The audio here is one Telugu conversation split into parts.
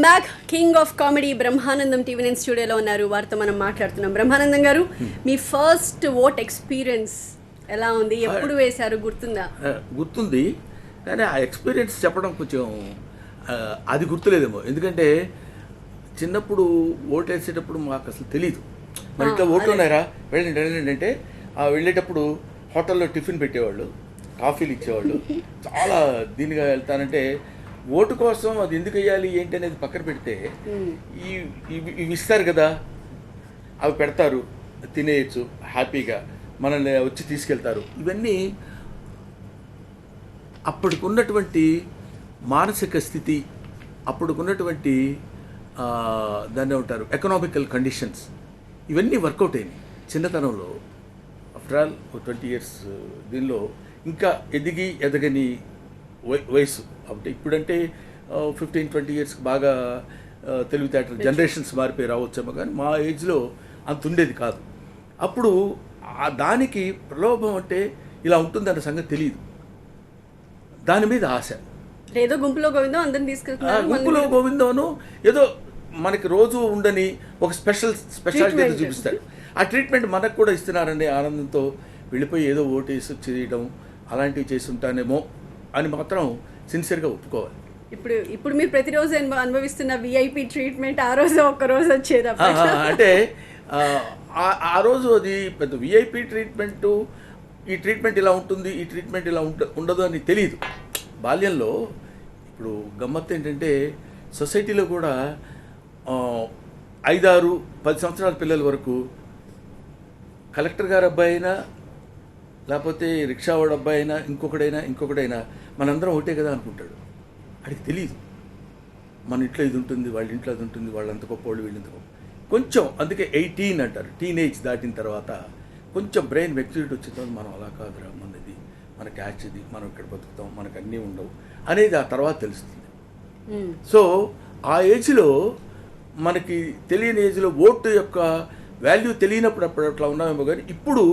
Back king of comedy Brahmanandam TV nine స్టూడియోలో ఉన్నారు. వారితో మనం మాట్లాడుతున్నాం. బ్రహ్మానందం గారు, మీ ఫస్ట్ ఓట్ ఎక్స్పీరియన్స్ ఎలా ఉంది? ఎప్పుడు వేశారు? గుర్తుందా? గుర్తుంది, కానీ ఆ ఎక్స్పీరియన్స్ చెప్పడం కొంచెం అది గుర్తులేదేమో. ఎందుకంటే చిన్నప్పుడు ఓటు వేసేటప్పుడు మాకు అసలు తెలీదు. మరి ఇట్లా ఓట్లు ఉన్నారా, వెళ్ళండి వెళ్ళండి అంటే వెళ్ళేటప్పుడు హోటల్లో టిఫిన్ పెట్టేవాళ్ళు, కాఫీలు ఇచ్చేవాళ్ళు. చాలా దీనిగా వెళ్తానంటే ఓటు కోసం అది ఎందుకు వేయాలి ఏంటి అనేది పక్కన పెడితే ఇవి ఇస్తారు కదా, అవి పెడతారు, తినేయచ్చు హ్యాపీగా, మనల్ని వచ్చి తీసుకెళ్తారు. ఇవన్నీ అప్పటికున్నటువంటి మానసిక స్థితి, అప్పటికున్నటువంటి దాన్ని ఉంటారు ఎకనామికల్ కండిషన్స్, ఇవన్నీ వర్కౌట్ అయినాయి చిన్నతనంలో. ఆఫ్టర్ ఆల్ 20 years దీనిలో ఇంకా ఎదగని వయసు. అంటే ఇప్పుడంటే 15-20 years బాగా తెలివితేటలు జనరేషన్స్ మారిపోయి రావచ్చేమో, కానీ మా ఏజ్లో అంత ఉండేది కాదు. అప్పుడు దానికి ప్రలోభం అంటే ఇలా ఉంటుందన్న సంగతి తెలియదు, దాని మీద ఆశ. ఏదో గుంపులో గోవిందో అందరిని తీసుకెళ్తున్నారు, గుంపులో గోవిందోను ఏదో మనకి రోజు ఉండని ఒక స్పెషాలిటీ చూపిస్తాడు. ఆ ట్రీట్మెంట్ మనకు కూడా ఇస్తున్నారనే ఆనందంతో వెళ్ళిపోయి ఏదో ఓటేసి చేయడం అలాంటివి చేసి ఉంటానేమో అని మాత్రం సిన్సియర్గా ఒప్పుకోవాలి. ఇప్పుడు మీరు ప్రతిరోజు అనుభవిస్తున్న విఐపి ట్రీట్మెంట్ ఆ రోజు ఒక్కరోజు వచ్చేది అంటే ఆ రోజు అది పెద్ద విఐపి ట్రీట్మెంటు. ఈ ట్రీట్మెంట్ ఇలా ఉంటుంది, ఈ ట్రీట్మెంట్ ఇలా ఉండదు అని తెలియదు బాల్యంలో. ఇప్పుడు గమ్మత్తు ఏంటంటే సొసైటీలో కూడా 5-6-10 సంవత్సరాల పిల్లల వరకు కలెక్టర్ గారు అబ్బాయి అయినా లేకపోతే రిక్షావాడు అబ్బాయి అయినా ఇంకొకడైనా మనందరం ఒకటే కదా అనుకుంటాడు. అడిగి తెలియదు మన ఇంట్లో ఇది ఉంటుంది, వాళ్ళ ఇంట్లో అది ఉంటుంది, వాళ్ళంత గొప్పవాళ్ళు వీళ్ళంత గొప్ప. కొంచెం అందుకే 18 అంటారు, టీనేజ్ దాటిన తర్వాత కొంచెం బ్రెయిన్ మెచ్యూరిటీ వచ్చిన తర్వాత మనం అలా కాదురా, మనది మన క్యాచ్ ఇది, మనం ఇక్కడ బతుకుతాం, మనకు అన్నీ ఉండవు అనేది ఆ తర్వాత తెలుస్తుంది. సో ఆ ఏజ్లో మనకి తెలియని ఏజ్లో ఓటు యొక్క వాల్యూ తెలియనప్పుడు అట్లా ఉన్నామేమో, కానీ ఇప్పుడు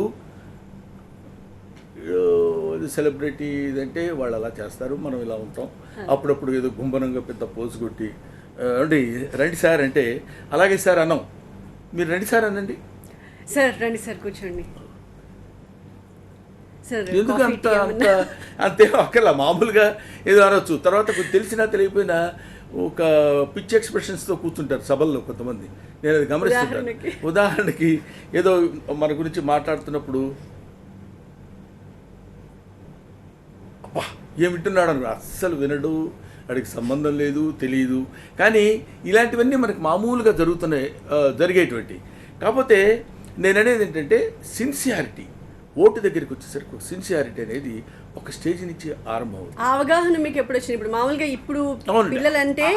సెలబ్రిటీ ఇదంటే వాళ్ళు అలా చేస్తారు, మనం ఇలా ఉంటాం. అప్పుడప్పుడు ఏదో గుంభనంగా పెద్ద పోజు కొట్టి అండి రండి సార్ అంటే అలాగే సార్ అన్నాం, మీరు రండి సార్ అనండి, సార్ రండి సార్ కూర్చోండి, ఎందుకు అంతే అక్కర్లా, మామూలుగా ఏదో అనొచ్చు. తర్వాత తెలిసినా తెలియకపోయినా ఒక పిచ్ ఎక్స్ప్రెషన్స్తో కూర్చుంటారు సభల్లో కొంతమంది, నేను అది గమనిస్తుంటాను. ఉదాహరణకి ఏదో మన గురించి మాట్లాడుతున్నప్పుడు అబ్బా ఏం వింటున్నాడు అని అస్సలు వినడు, వాడికి సంబంధం లేదు, తెలియదు. కానీ ఇలాంటివన్నీ మనకు మామూలుగా జరిగేటువంటి. కాకపోతే నేను అనేది ఏంటంటే సిన్సియారిటీ, ఓటు దగ్గరికి వచ్చేసరికి సిన్సియారిటీ అనేది ఒక స్టేజ్ నుంచి ఆరంభం అవుతుంది. అవగాహన మీకు ఎప్పుడు వచ్చింది? ఇప్పుడు మామూలుగా ఇప్పుడు పిల్లలంటే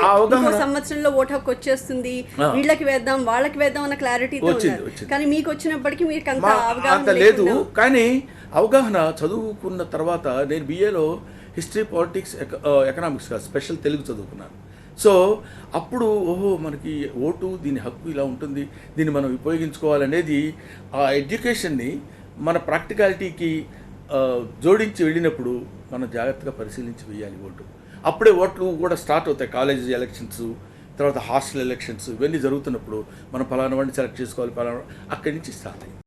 సంవత్సరంలో ఓటు హక్కు వచ్చేస్తుంది, వీళ్ళకి వేద్దాం వాళ్ళకి వేద్దాం అన్న క్లారిటీ వచ్చింది. కానీ మీకు వచ్చినప్పటికీ మీకు అంత లేదు. కానీ అవగాహన చదువుకున్న తర్వాత నేను బిఏలో history, politics, economics special Telugu చదువుకున్నాను. సో అప్పుడు ఓహో మనకి ఓటు, దీని హక్కు ఇలా ఉంటుంది, దీన్ని మనం ఉపయోగించుకోవాలనేది ఆ ఎడ్యుకేషన్ని మన ప్రాక్టికాలిటీకి జోడించి వెళ్ళినప్పుడు మనం జాగ్రత్తగా పరిశీలించి వేయాలి ఓటు. అప్పుడే ఓట్లు కూడా స్టార్ట్ అవుతాయి. కాలేజ్ ఎలక్షన్స్, తర్వాత హాస్టల్ ఎలక్షన్స్, ఇవన్నీ జరుగుతున్నప్పుడు మనం పలానా వాడిని సెలెక్ట్ చేసుకోవాలి, పలానా అక్కడి నుంచి స్టార్ట్ అయ్యింది.